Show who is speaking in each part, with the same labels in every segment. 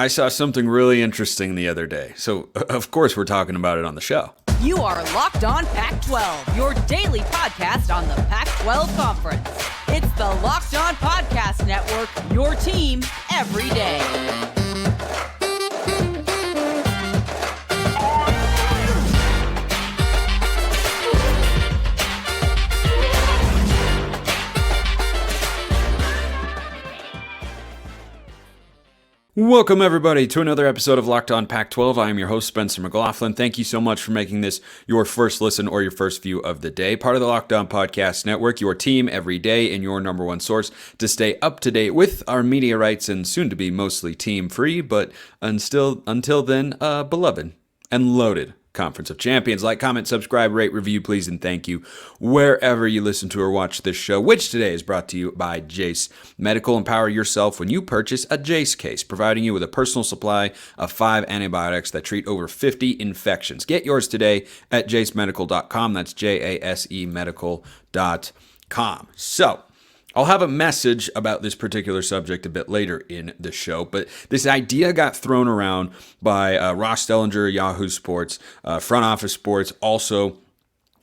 Speaker 1: I saw something really interesting the other day, so of course we're talking about it on the show.
Speaker 2: You are Locked On Pac-12, your daily podcast on the Pac-12 Conference. It's the Locked On Podcast Network, your team every day.
Speaker 1: Welcome, everybody, to another episode of Locked On Pac-12. I am your host, Spencer McLaughlin. Thank you so much for making this your first listen or your first view of the day. Part of the Locked On Podcast Network, your team every day and your number one source to stay up to date with our media rights and soon to be mostly team-free, but until then, beloved and loaded Conference of Champions. Like, comment, subscribe, rate, review, please, and thank you wherever you listen to or watch this show, which today is brought to you by Jace Medical. Empower yourself when you purchase a Jace case, providing you with a personal supply of 5 antibiotics that treat over 50 infections. Get yours today at jacemedical.com. That's J-A-S-E medical.com. So, I'll have a message about this particular subject a bit later in the show, but this idea got thrown around by Ross Dellenger, Yahoo Sports, Front Office Sports, also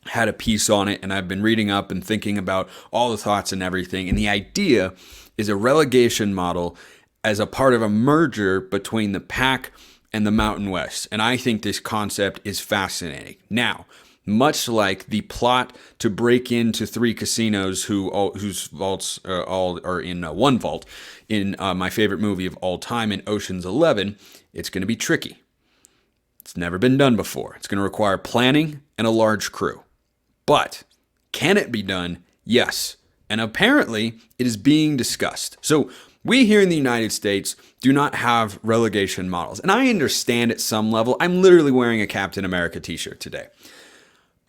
Speaker 1: had a piece on it, and I've been reading up and thinking about all the thoughts and everything, and the idea is a relegation model as a part of a merger between the Pac and the Mountain West, and I think this concept is fascinating. Now, much like the plot to break into 3 casinos whose vaults all are in one vault in my favorite movie of all time, in Ocean's 11, it's going to be tricky. It's never been done before. It's going to require planning and a large crew. But can it be done? Yes. And apparently it is being discussed. So we here in the United States do not have relegation models. And I understand at some level. I'm literally wearing a Captain America t-shirt today.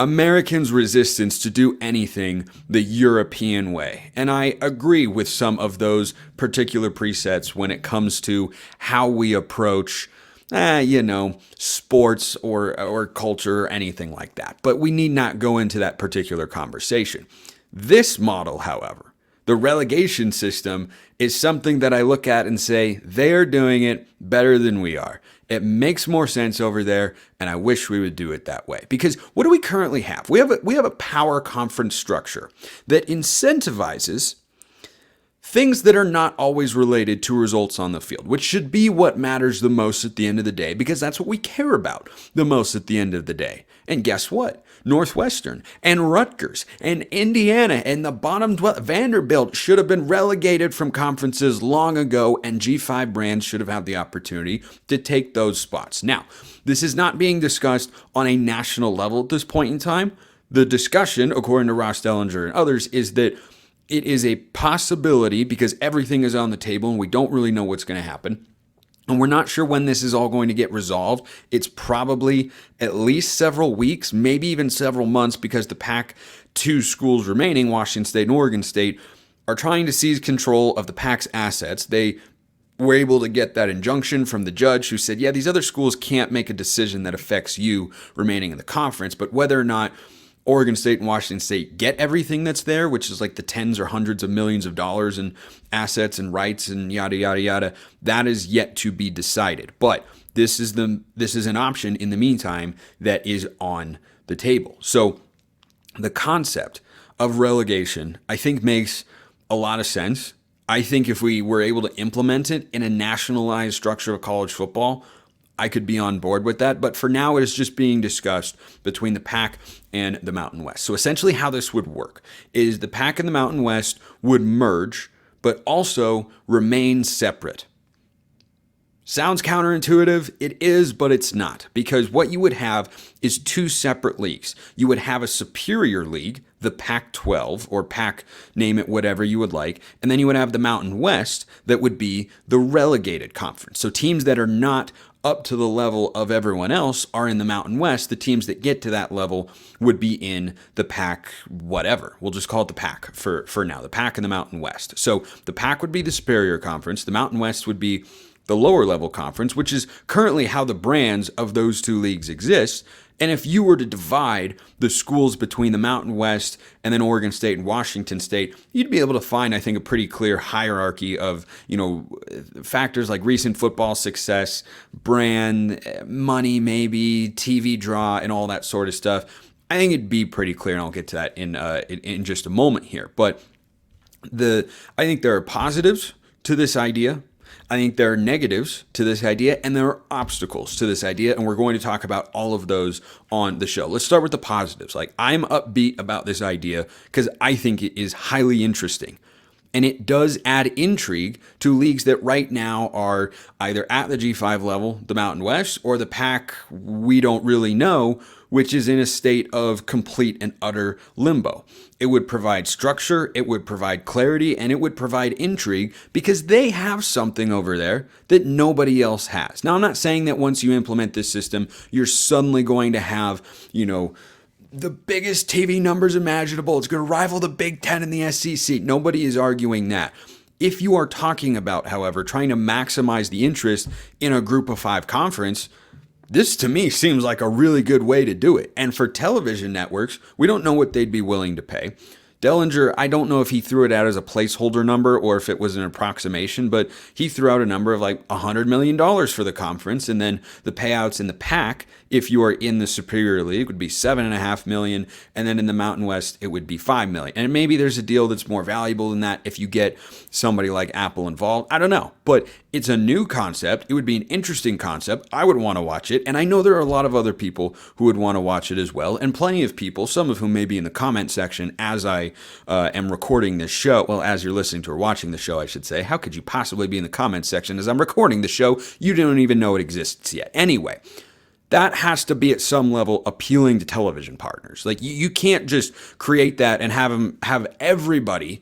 Speaker 1: Americans' resistance to do anything the European way. And I agree with some of those particular presets when it comes to how we approach, sports or culture or anything like that. But we need not go into that particular conversation. This model, however, the relegation system, is something that I look at and say, they are doing it better than we are. It makes more sense over there, and I wish we would do it that way. Because what do we currently have? We have a power conference structure that incentivizes things that are not always related to results on the field, which should be what matters the most at the end of the day, because that's what we care about the most at the end of the day. And guess what? Northwestern and Rutgers and Indiana and the bottom 12, Vanderbilt should have been relegated from conferences long ago, and G5 brands should have had the opportunity to take those spots. Now, this is not being discussed on a national level at this point in time. The discussion, according to Ross Dellenger and others, is that it is a possibility because everything is on the table and we don't really know what's going to happen. And we're not sure when this is all going to get resolved. It's probably at least several weeks, maybe even several months, because the Pac-2 schools remaining, Washington State and Oregon State, are trying to seize control of the Pac's assets. They were able to get that injunction from the judge who said, yeah, these other schools can't make a decision that affects you remaining in the conference, but whether or not Oregon State and Washington State get everything that's there, which is like the tens or hundreds of millions of dollars in assets and rights and yada, yada, yada, that is yet to be decided. But this is an option in the meantime that is on the table. So the concept of relegation, I think, makes a lot of sense. I think if we were able to implement it in a nationalized structure of college football, I could be on board with that, but for now it is just being discussed between the Pac and the Mountain West. So essentially how this would work is the Pac and the Mountain West would merge, but also remain separate. Sounds counterintuitive. It is, but it's not, because what you would have is 2 separate leagues. You would have a superior league, the Pac-12, or Pac, name it whatever you would like, and then you would have the Mountain West that would be the relegated conference. So teams that are not up to the level of everyone else are in the Mountain West. The teams that get to that level would be in the Pac whatever. We'll just call it the Pac for now, the Pac and the Mountain West. So the Pac would be the superior conference. The Mountain West would be the lower level conference, which is currently how the brands of those two leagues exist. And if you were to divide the schools between the Mountain West and then Oregon State and Washington State, you'd be able to find, I think, a pretty clear hierarchy of, factors like recent football success, brand, money, maybe TV draw, and all that sort of stuff. I think it'd be pretty clear, and I'll get to that in just a moment here. But I think there are positives to this idea. I think there are negatives to this idea, and there are obstacles to this idea, and we're going to talk about all of those on the show. Let's start with the positives. I'm upbeat about this idea because I think it is highly interesting, and it does add intrigue to leagues that right now are either at the G5 level, the Mountain West, or the Pac we don't really know, which is in a state of complete and utter limbo. It would provide structure, it would provide clarity, and it would provide intrigue because they have something over there that nobody else has. Now, I'm not saying that once you implement this system, you're suddenly going to have, the biggest TV numbers imaginable. It's going to rival the Big Ten and the SEC. Nobody is arguing that. If you are talking about, however, trying to maximize the interest in a group of 5 conference, this to me seems like a really good way to do it. And for television networks, we don't know what they'd be willing to pay. Dellenger, I don't know if he threw it out as a placeholder number or if it was an approximation, but he threw out a number of like $100 million for the conference. And then the payouts in the Pac, if you are in the Superior League, would be $7.5 million. And then in the Mountain West, it would be $5 million. And maybe there's a deal that's more valuable than that if you get somebody like Apple involved. I don't know, but it's a new concept. It would be an interesting concept. I would want to watch it. And I know there are a lot of other people who would want to watch it as well. And plenty of people, some of whom may be in the comment section as I am recording this show. Well, as you're listening to or watching the show, I should say. How could you possibly be in the comment section as I'm recording the show? You don't even know it exists yet. Anyway, that has to be at some level appealing to television partners. Like you can't just create that and have everybody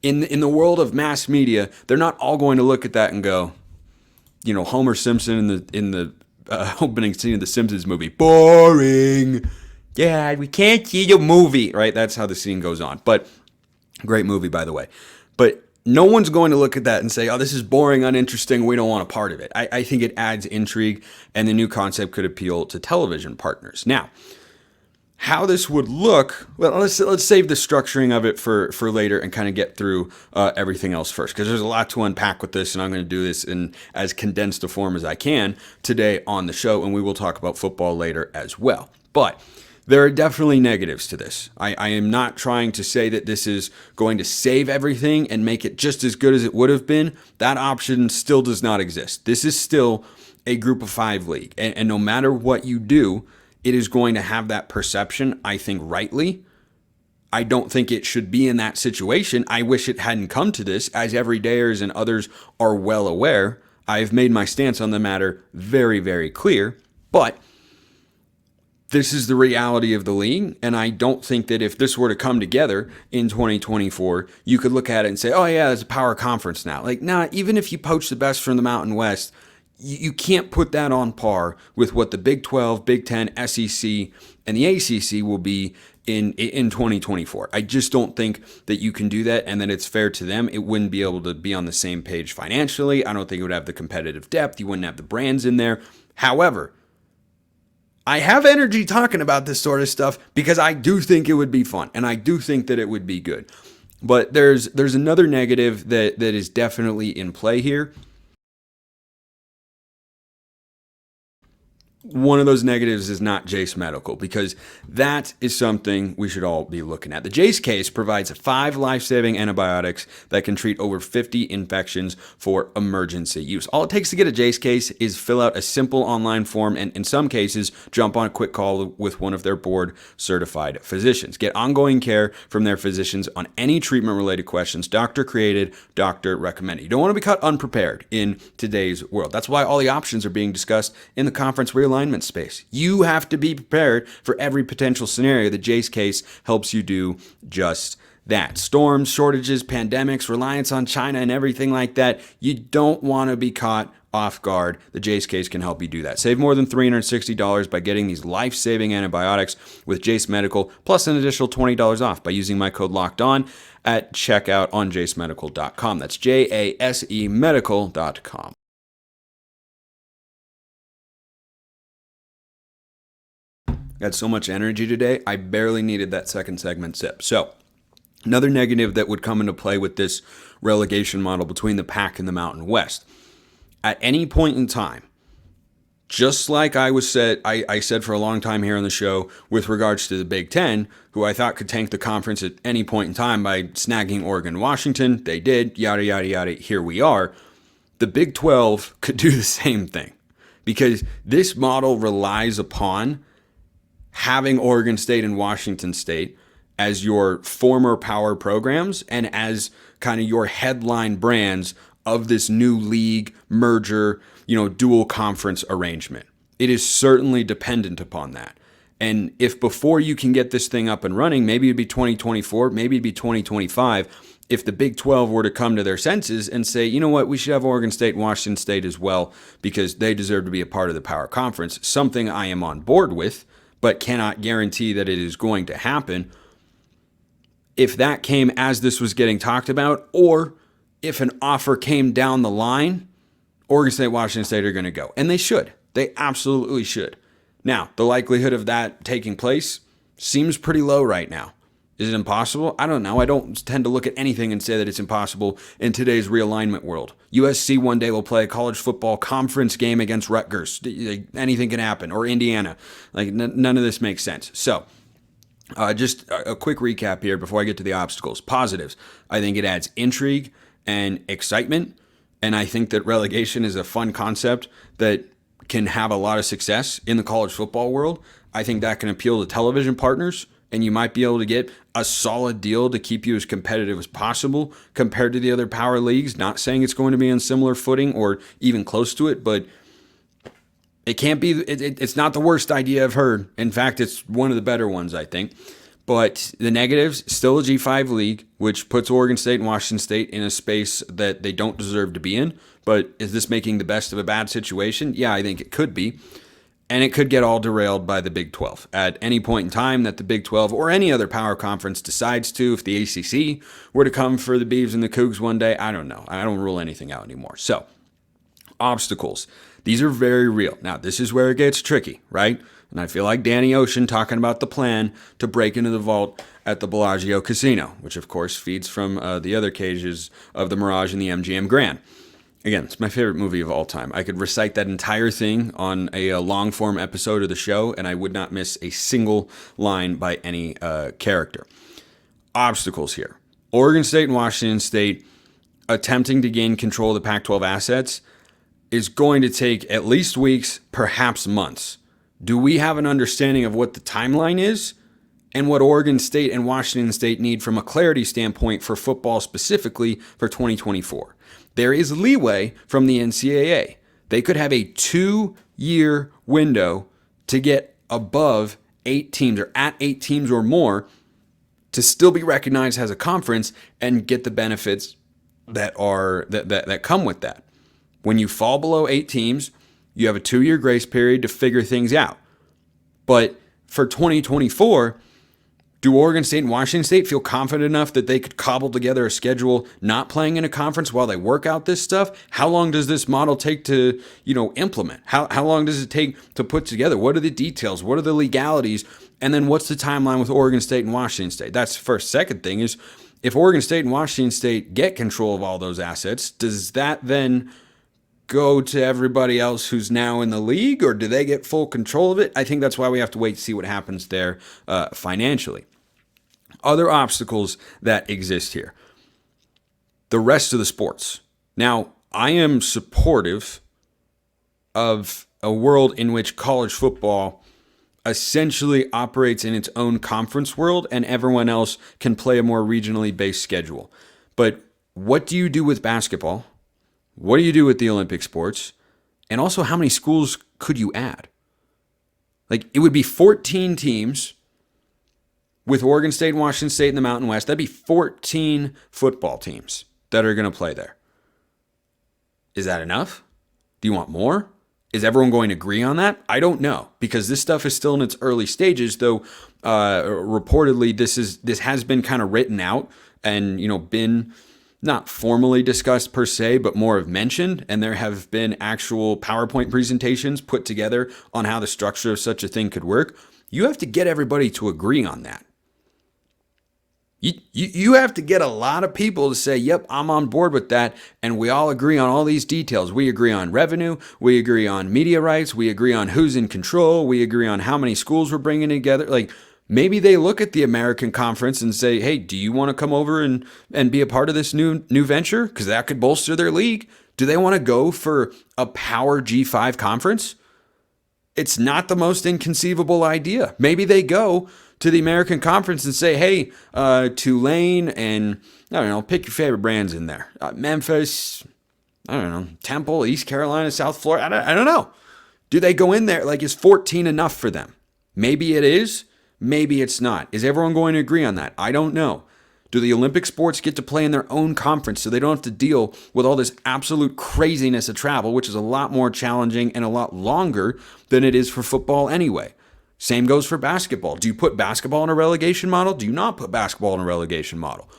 Speaker 1: in the world of mass media. They're not all going to look at that and go, Homer Simpson in the opening scene of the Simpsons movie, boring. Yeah, we can't see your movie, right? That's how the scene goes on. But great movie, by the way. But no one's going to look at that and say, oh, this is boring, uninteresting, we don't want a part of it. I think it adds intrigue, and the new concept could appeal to television partners. Now, how this would look, well, let's save the structuring of it for later and kind of get through everything else first, because there's a lot to unpack with this, and I'm going to do this in as condensed a form as I can today on the show, and we will talk about football later as well. But there are definitely negatives to this. I am not trying to say that this is going to save everything and make it just as good as it would have been. That option still does not exist. This is still a group of 5 league. And no matter what you do, it is going to have that perception, I think, rightly. I don't think it should be in that situation. I wish it hadn't come to this, as everydayers and others are well aware. I've made my stance on the matter very, very clear. But this is the reality of the league, and I don't think that if this were to come together in 2024, you could look at it and say, oh yeah, it's a power conference now. Even if you poach the best from the Mountain West, you can't put that on par with what the Big 12, Big 10, SEC, and the ACC will be in 2024. I just don't think that you can do that and that it's fair to them. It wouldn't be able to be on the same page financially. I don't think it would have the competitive depth. You wouldn't have the brands in there. However, I have energy talking about this sort of stuff because I do think it would be fun and I do think that it would be good. But there's another negative that is definitely in play here. One of those negatives is not Jace Medical, because that is something we should all be looking at. The Jace case provides 5 life-saving antibiotics that can treat over 50 infections for emergency use. All it takes to get a Jace case is fill out a simple online form and, in some cases, jump on a quick call with one of their board-certified physicians. Get ongoing care from their physicians on any treatment-related questions, doctor-created, doctor-recommended. You don't want to be caught unprepared in today's world. That's why all the options are being discussed in the conference realignment space. You have to be prepared for every potential scenario. The Jace case helps you do just that. Storms, shortages, pandemics, reliance on China, and everything like that. You don't want to be caught off guard. The Jace case can help you do that. Save more than $360 by getting these life-saving antibiotics with Jace Medical, plus an additional $20 off by using my code LOCKEDON at checkout on jacemedical.com. That's JASE medical.com. Got so much energy today, I barely needed that second segment sip. So, another negative that would come into play with this relegation model between the Pac and the Mountain West. At any point in time, just like I said for a long time here on the show with regards to the Big Ten, who I thought could tank the conference at any point in time by snagging Oregon, Washington. They did, yada, yada, yada. Here we are. The Big 12 could do the same thing because this model relies upon having Oregon State and Washington State as your former power programs and as kind of your headline brands of this new league merger, dual conference arrangement. It is certainly dependent upon that. And if before you can get this thing up and running, maybe it'd be 2024, maybe it'd be 2025, if the Big 12 were to come to their senses and say, you know what, we should have Oregon State and Washington State as well because they deserve to be a part of the power conference, something I am on board with, but cannot guarantee that it is going to happen. If that came as this was getting talked about, or if an offer came down the line, Oregon State, Washington State are going to go. And they should. They absolutely should. Now, the likelihood of that taking place seems pretty low right now. Is it impossible? I don't know. I don't tend to look at anything and say that it's impossible in today's realignment world. USC one day will play a college football conference game against Rutgers. Anything can happen. Or Indiana. None of this makes sense. So, just a quick recap here before I get to the obstacles. Positives. I think it adds intrigue and excitement. And I think that relegation is a fun concept that can have a lot of success in the college football world. I think that can appeal to television partners, and you might be able to get a solid deal to keep you as competitive as possible compared to the other power leagues. Not saying it's going to be on similar footing or even close to it, but it can't be. It's not the worst idea I've heard. In fact, it's one of the better ones, I think. But the negatives, still a G5 league, which puts Oregon State and Washington State in a space that they don't deserve to be in. But is this making the best of a bad situation? Yeah, I think it could be. And it could get all derailed by the Big 12. At any point in time that the Big 12 or any other power conference decides to, if the ACC were to come for the Beavs and the Cougs one day, I don't know. I don't rule anything out anymore. So, obstacles. These are very real. Now, this is where it gets tricky, right? And I feel like Danny Ocean talking about the plan to break into the vault at the Bellagio Casino, which of course feeds from the other cages of the Mirage and the MGM Grand. Again, it's my favorite movie of all time. I could recite that entire thing on a long-form episode of the show, and I would not miss a single line by any character. Obstacles here. Oregon State and Washington State attempting to gain control of the Pac-12 assets is going to take at least weeks, perhaps months. Do we have an understanding of what the timeline is and what Oregon State and Washington State need from a clarity standpoint for football specifically for 2024? There is leeway from the NCAA. They could have a 2-year window to get above 8 teams or at 8 teams or more to still be recognized as a conference and get the benefits that come with that. When you fall below 8 teams, you have a 2-year grace period to figure things out. But for 2024, do Oregon State and Washington State feel confident enough that they could cobble together a schedule not playing in a conference while they work out this stuff? How long does this model take to, implement? How long does it take to put together? What are the details? What are the legalities? And then what's the timeline with Oregon State and Washington State? That's the first. Second thing is, if Oregon State and Washington State get control of all those assets, does that then go to everybody else who's now in the league, or do they get full control of it? I think that's why we have to wait to see what happens there financially. Other obstacles that exist here. The rest of the sports. Now, I am supportive of a world in which college football essentially operates in its own conference world and everyone else can play a more regionally based schedule. But what do you do with basketball? What do you do with the Olympic sports? And also, how many schools could you add? It would be 14 teams with Oregon State and Washington State in the Mountain West. That'd be 14 football teams that are going to play there. Is that enough? Do you want more? Is everyone going to agree on that? I don't know, because this stuff is still in its early stages, though reportedly this has been kind of written out and been not formally discussed per se, but more of mentioned, and there have been actual PowerPoint presentations put together on how the structure of such a thing could work, you have to get everybody to agree on that. You have to get a lot of people to say, yep, I'm on board with that, and we all agree on all these details. We agree on revenue, we agree on media rights, we agree on who's in control, we agree on how many schools we're bringing together. Like, maybe they look at the American Conference and say, hey, do you want to come over and be a part of this new venture? Because that could bolster their league. Do they want to go for a power G5 conference? It's not the most inconceivable idea. Maybe they go to the American Conference and say, hey, Tulane and, I don't know, pick your favorite brands in there. Memphis, I don't know, Temple, East Carolina, South Florida. I don't know. Do they go in there? Like, is 14 enough for them? Maybe it is. Maybe it's not. Is everyone going to agree on that? I don't know. Do the Olympic sports get to play in their own conference so they don't have to deal with all this absolute craziness of travel, which is a lot more challenging and a lot longer than it is for football anyway? Same goes for basketball. Do you put basketball in a relegation model? Do you not put basketball in a relegation model?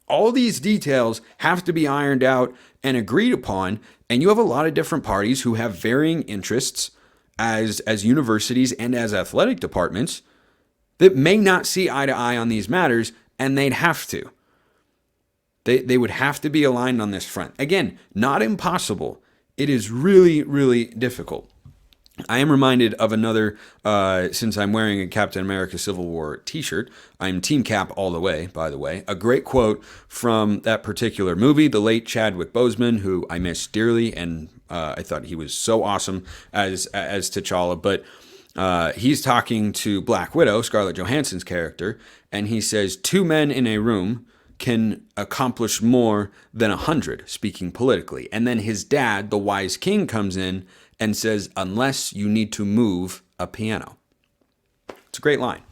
Speaker 1: All these details have to be ironed out and agreed upon, and you have a lot of different parties who have varying interests as universities and as athletic departments that may not see eye to eye on these matters, and they'd have to. They would have to be aligned on this front. Again, not impossible. It is really, really difficult. I am reminded of another, since I'm wearing a Captain America Civil War t-shirt, I'm Team Cap all the way, by the way, a great quote from that particular movie, the late Chadwick Boseman, who I miss dearly, and I thought he was so awesome as T'Challa, but he's talking to Black Widow, Scarlett Johansson's character, and he says, 2 men in a room can accomplish more than 100, speaking politically. And then his dad, the wise king, comes in and says, unless you need to move a piano. It's a great line.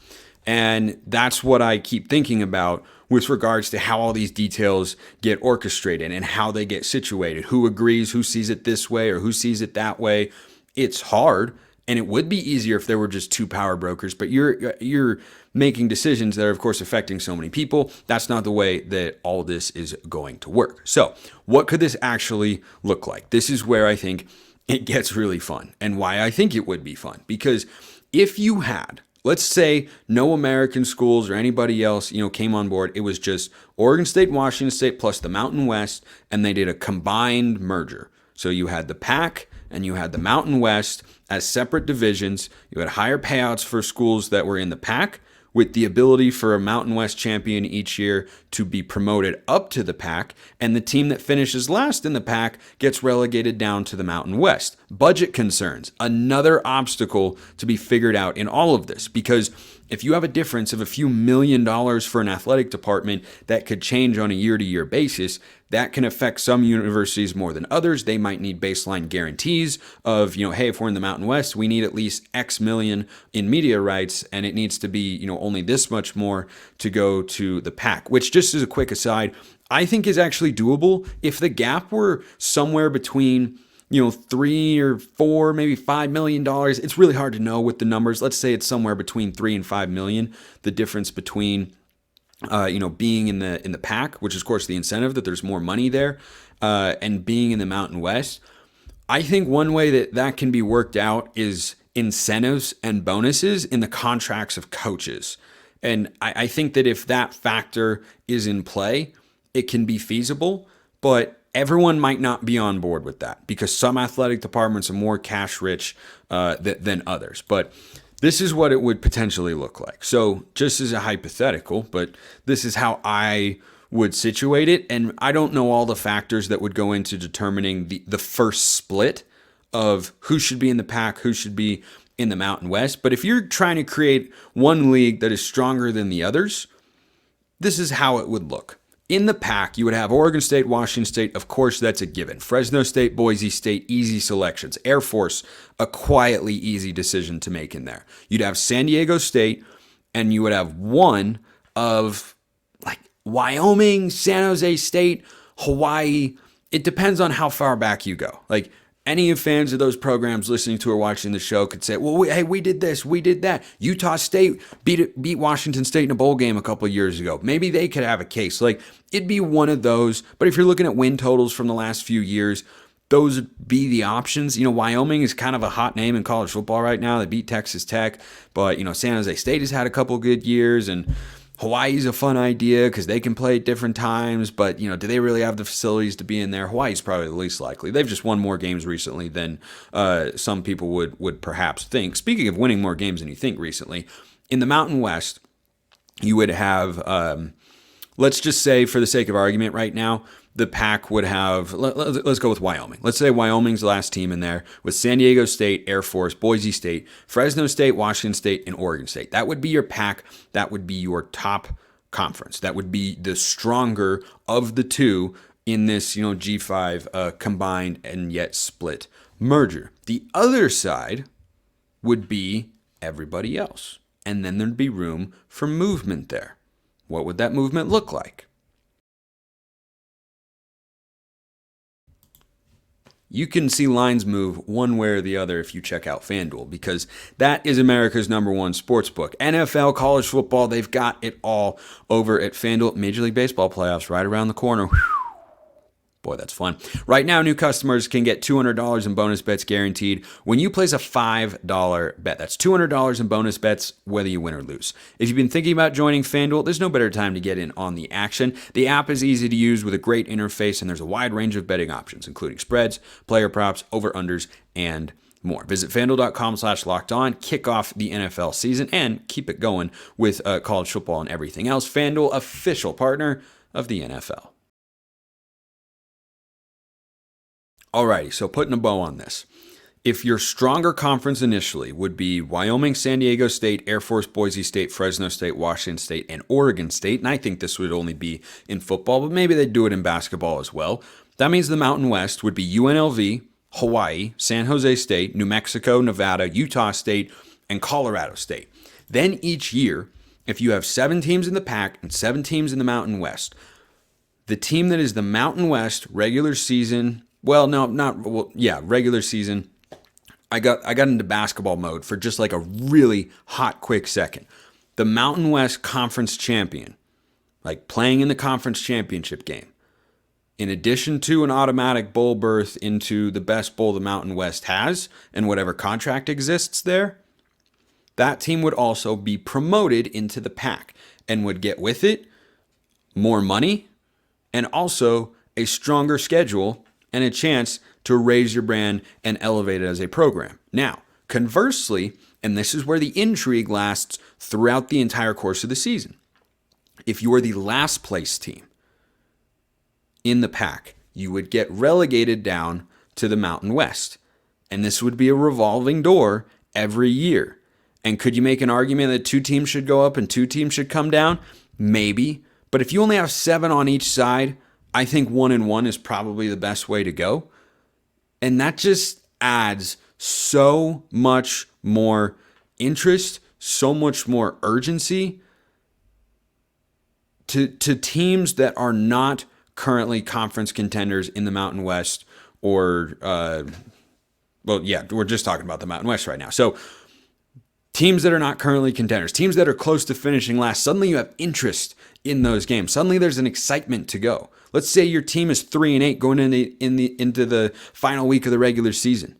Speaker 1: And that's what I keep thinking about with regards to how all these details get orchestrated and how they get situated. Who agrees, who sees it this way or who sees it that way. It's hard. And it would be easier if there were just 2 power brokers, but you're making decisions that are, of course, affecting so many people. That's not the way that all this is going to work. So what could this actually look like? This is where I think it gets really fun and why I think it would be fun. Because if you had, let's say, no American schools or anybody else, came on board, it was just Oregon State, Washington State plus the Mountain West, and they did a combined merger. So you had the Pac and you had the Mountain West as separate divisions. You had higher payouts for schools that were in the Pac, with the ability for a Mountain West champion each year to be promoted up to the Pac, and the team that finishes last in the Pac gets relegated down to the Mountain West. Budget concerns, another obstacle to be figured out in all of this, because if you have a difference of a few $1 million for an athletic department that could change on a year-to-year basis, that can affect some universities more than others. They might need baseline guarantees of, hey, if we're in the Mountain West, we need at least X million in media rights, and it needs to be, only this much more to go to the Pac, which, just as a quick aside, I think is actually doable if the gap were somewhere between $3 or $4, maybe $5 million. It's really hard to know with the numbers. Let's say it's somewhere between 3 and 5 million. The difference between, being in the Pac, which is of course the incentive that there's more money there, and being in the Mountain West. I think one way that can be worked out is incentives and bonuses in the contracts of coaches. And I think that if that factor is in play, it can be feasible, but everyone might not be on board with that because some athletic departments are more cash rich than others. But this is what it would potentially look like. So just as a hypothetical, but this is how I would situate it. And I don't know all the factors that would go into determining the first split of who should be in the Pac, who should be in the Mountain West. But if you're trying to create one league that is stronger than the others, this is how it would look. In the Pac, you would have Oregon State, Washington State. Of course, that's a given. Fresno State, Boise State, easy selections. Air Force, a quietly easy decision to make in there. You'd have San Diego State, and you would have one of like Wyoming, San Jose State, Hawaii. It depends on how far back you go. Like Any fans of those programs listening to or watching the show could say, well, we did this, we did that. Utah State beat Washington State in a bowl game a couple of years ago. Maybe they could have a case. Like, it'd be one of those. But if you're looking at win totals from the last few years, those would be the options. Wyoming is kind of a hot name in college football right now. They beat Texas Tech. But, San Jose State has had a couple good years, and Hawaii's a fun idea because they can play at different times, but, do they really have the facilities to be in there? Hawaii's probably the least likely. They've just won more games recently than some people would perhaps think. Speaking of winning more games than you think recently, in the Mountain West, you would have, let's just say for the sake of argument right now, the Pac would have, let's go with Wyoming. Let's say Wyoming's the last team in there with San Diego State, Air Force, Boise State, Fresno State, Washington State, and Oregon State. That would be your Pac. That would be your top conference. That would be the stronger of the two in this, G5 combined and yet split merger. The other side would be everybody else. And then there'd be room for movement there. What would that movement look like? You can see lines move one way or the other if you check out FanDuel, because that is America's #1 sports book. NFL, college football, they've got it all over at FanDuel. Major League Baseball playoffs right around the corner. Whew. Boy, that's fun. Right now, new customers can get $200 in bonus bets guaranteed when you place a $5 bet. That's $200 in bonus bets, whether you win or lose. If you've been thinking about joining FanDuel, there's no better time to get in on the action. The app is easy to use with a great interface, and there's a wide range of betting options, including spreads, player props, over-unders, and more. Visit FanDuel.com/lockedon, kick off the NFL season, and keep it going with college football and everything else. FanDuel, official partner of the NFL. Alrighty, so putting a bow on this. If your stronger conference initially would be Wyoming, San Diego State, Air Force, Boise State, Fresno State, Washington State, and Oregon State, and I think this would only be in football, but maybe they'd do it in basketball as well. That means the Mountain West would be UNLV, Hawaii, San Jose State, New Mexico, Nevada, Utah State, and Colorado State. Then each year, if you have 7 teams in the Pac and 7 teams in the Mountain West, the team that is the Mountain West regular season, regular season. I got into basketball mode for just like a really hot, quick second. The Mountain West Conference champion, like playing in the conference championship game, in addition to an automatic bowl berth into the best bowl the Mountain West has and whatever contract exists there, that team would also be promoted into the Pac and would get with it more money and also a stronger schedule and a chance to raise your brand and elevate it as a program. Now, conversely, and this is where the intrigue lasts throughout the entire course of the season, if you are the last place team in the Pac, you would get relegated down to the Mountain West. And this would be a revolving door every year. And could you make an argument that 2 teams should go up and 2 teams should come down? Maybe. But if you only have 7 on each side, I think 1-1 is probably the best way to go. And that just adds so much more interest, so much more urgency to teams that are not currently conference contenders in the Mountain West or, we're just talking about the Mountain West right now. So teams that are not currently contenders, teams that are close to finishing last, suddenly you have interest in those games. Suddenly there's an excitement to go. Let's say your team is 3-8 going into the final week of the regular season.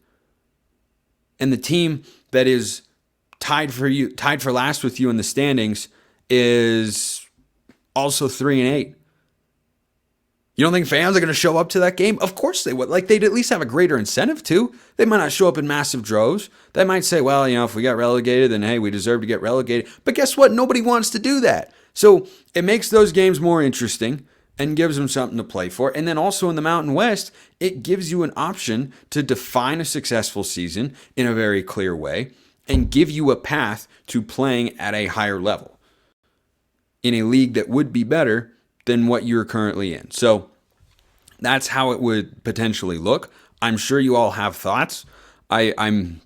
Speaker 1: And the team that is tied for last with you in the standings is also 3-8. You don't think fans are going to show up to that game? Of course they would. Like, they'd at least have a greater incentive to. They might not show up in massive droves. They might say, well, if we got relegated, then hey, we deserve to get relegated. But guess what? Nobody wants to do that. So it makes those games more interesting and gives them something to play for. And then also in the Mountain West, it gives you an option to define a successful season in a very clear way and give you a path to playing at a higher level in a league that would be better than what you're currently in. So that's how it would potentially look. I'm sure you all have thoughts. I'm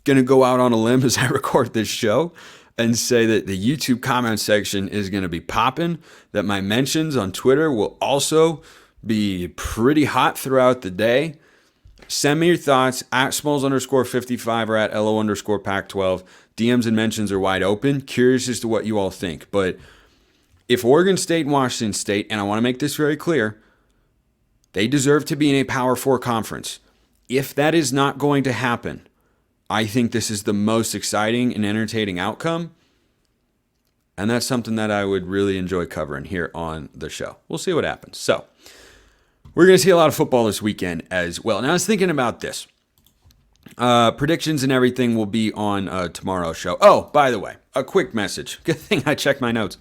Speaker 1: going to go out on a limb as I record this show and say that the YouTube comment section is going to be popping, that my mentions on Twitter will also be pretty hot throughout the day. Send me your thoughts at Smalls_55 or at LO_Pac-12. DMs and mentions are wide open. Curious as to what you all think. But if Oregon State and Washington State, and I want to make this very clear, they deserve to be in a Power 4 conference. If that is not going to happen, I think this is the most exciting and entertaining outcome. And that's something that I would really enjoy covering here on the show. We'll see what happens. So, we're going to see a lot of football this weekend as well. And I was thinking about this. Predictions and everything will be on tomorrow's show. Oh, by the way, a quick message. Good thing I checked my notes.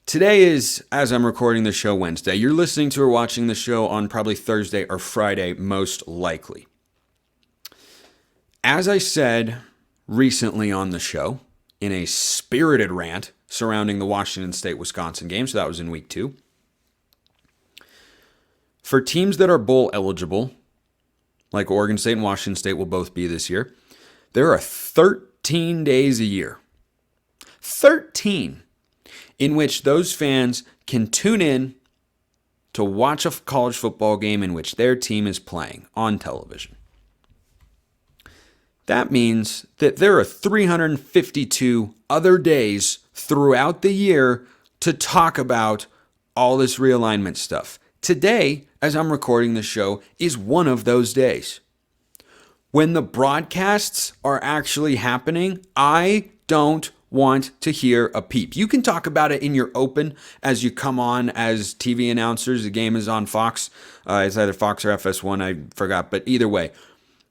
Speaker 1: Today is, as I'm recording the show, Wednesday. You're listening to or watching the show on probably Thursday or Friday, most likely. As I said recently on the show, in a spirited rant surrounding the Washington State-Wisconsin game, so that was in week 2, for teams that are bowl eligible, like Oregon State and Washington State will both be this year, there are 13 days a year. 13 in which those fans can tune in to watch a college football game in which their team is playing on television. That means that there are 352 other days throughout the year to talk about all this realignment stuff. Today, as I'm recording the show, is one of those days. When the broadcasts are actually happening, I don't want to hear a peep. You can talk about it in your open as you come on as TV announcers. The game is on Fox. It's either Fox or FS1, I forgot. But either way,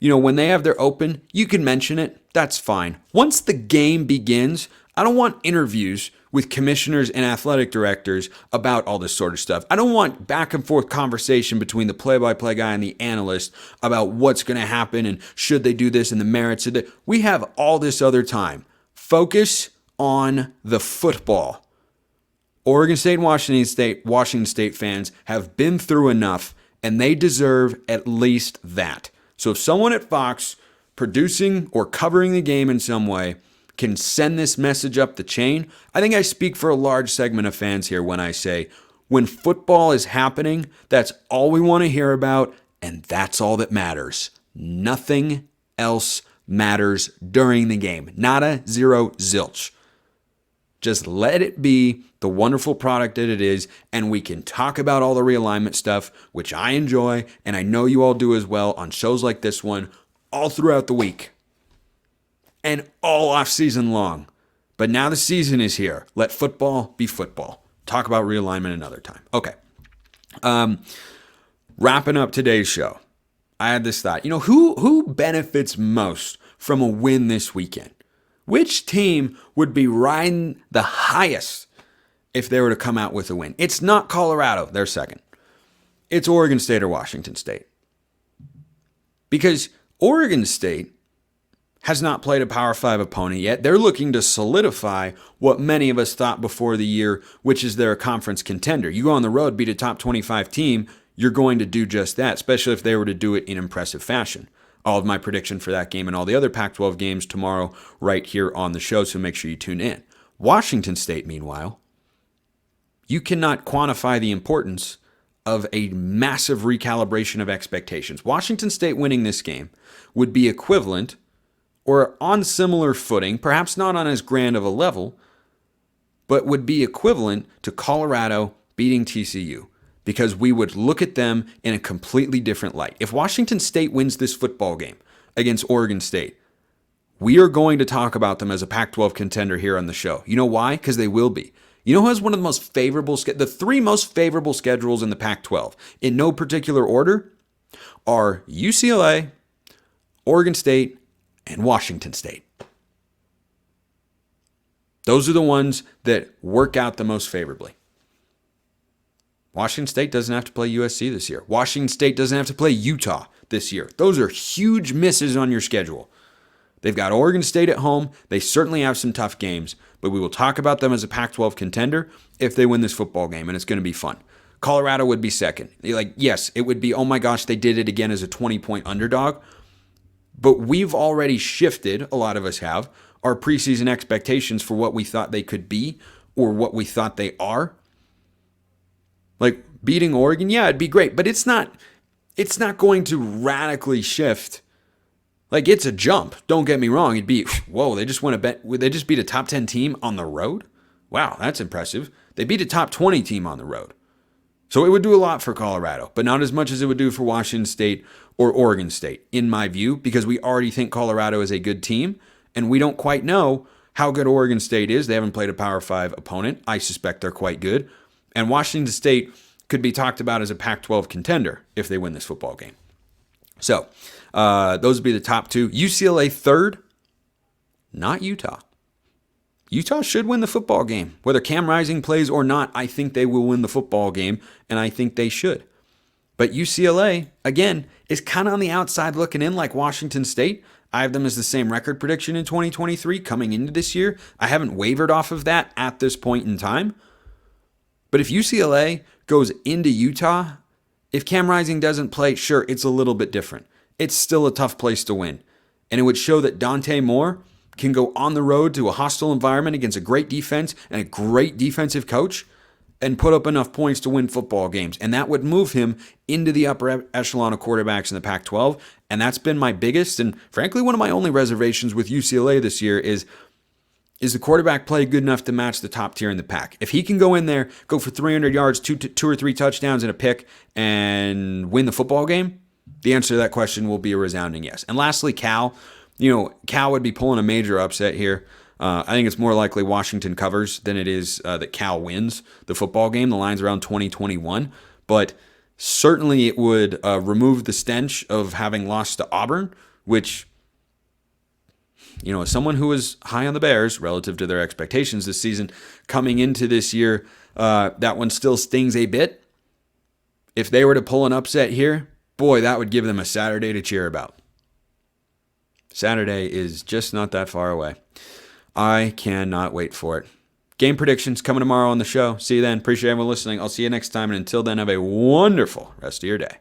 Speaker 1: when they have their open, you can mention it. That's fine. Once the game begins, I don't want interviews with commissioners and athletic directors about all this sort of stuff. I don't want back and forth conversation between the play-by-play guy and the analyst about what's going to happen and should they do this and the merits of it. We have all this other time. Focus on the football. Oregon State and Washington State fans have been through enough, and they deserve at least that. So if someone at Fox producing or covering the game in some way can send this message up the chain, I think I speak for a large segment of fans here when I say, when football is happening, that's all we want to hear about, and that's all that matters. Nothing else matters during the game. Nada, zero, zilch. Just let it be the wonderful product that it is, and we can talk about all the realignment stuff, which I enjoy, and I know you all do as well on shows like this one, all throughout the week. And all off season long. But now the season is here. Let football be football. Talk about realignment another time. Okay. Wrapping up today's show. I had this thought. Who benefits most from a win this weekend? Which team would be riding the highest if they were to come out with a win? It's not Colorado. They're second. It's Oregon State or Washington State. Because Oregon State has not played a Power 5 opponent yet. They're looking to solidify what many of us thought before the year, which is they're a conference contender. You go on the road, beat a top 25 team, you're going to do just that, especially if they were to do it in impressive fashion. All of my prediction for that game and all the other Pac-12 games tomorrow right here on the show, so make sure you tune in. Washington State, meanwhile, you cannot quantify the importance of a massive recalibration of expectations. Washington State winning this game would be equivalent or on similar footing, perhaps not on as grand of a level, but would be equivalent to Colorado beating TCU, because we would look at them in a completely different light. If Washington State wins this football game against Oregon State, we are going to talk about them as a Pac-12 contender here on the show. You know why? Because they will be. You know who has one of the most favorable, the three most favorable schedules in the Pac-12, in no particular order, are UCLA, Oregon State, and Washington State. Those are the ones that work out the most favorably. Washington State doesn't have to play USC this year. Washington State doesn't have to play Utah this year. Those are huge misses on your schedule. They've got Oregon State at home. They certainly have some tough games, but we will talk about them as a Pac-12 contender if they win this football game, and it's going to be fun. Colorado would be second. Yes, it would be, oh my gosh, they did it again as a 20-point underdog. But we've already shifted, a lot of us have, our preseason expectations for what we thought they could be or what we thought they are. Like beating Oregon, yeah, it'd be great, but it's not it's not going to radically shift. Like, it's a jump. Don't get me wrong. It'd be, whoa, they just beat a top 10 team on the road? Wow, that's impressive. They beat a top 20 team on the road. So it would do a lot for Colorado, but not as much as it would do for Washington State or Oregon State, in my view, because we already think Colorado is a good team, and we don't quite know how good Oregon State is. They haven't played a Power 5 opponent. I suspect they're quite good. And Washington State could be talked about as a Pac-12 contender if they win this football game. So those would be the top two. UCLA third, not Utah. Utah should win the football game. Whether Cam Rising plays or not, I think they will win the football game, and I think they should. But UCLA, again, is kind of on the outside looking in like Washington State. I have them as the same record prediction in 2023 coming into this year. I haven't wavered off of that at this point in time. But if UCLA goes into Utah, if Cam Rising doesn't play, sure, it's a little bit different. It's still a tough place to win. And it would show that Dante Moore can go on the road to a hostile environment against a great defense and a great defensive coach and put up enough points to win football games. And that would move him into the upper echelon of quarterbacks in the Pac-12. And that's been my biggest and, frankly, one of my only reservations with UCLA this year is the quarterback play good enough to match the top tier in the pack? If he can go in there, go for 300 yards, two or three touchdowns and a pick, and win the football game, the answer to that question will be a resounding yes. And lastly, Cal. Cal would be pulling a major upset here. I think it's more likely Washington covers than it is that Cal wins the football game. The line's around 20-21. But certainly it would remove the stench of having lost to Auburn, which, as someone who was high on the Bears relative to their expectations this season, coming into this year, that one still stings a bit. If they were to pull an upset here, boy, that would give them a Saturday to cheer about. Saturday is just not that far away. I cannot wait for it. Game predictions coming tomorrow on the show. See you then. Appreciate everyone listening. I'll see you next time. And until then, have a wonderful rest of your day.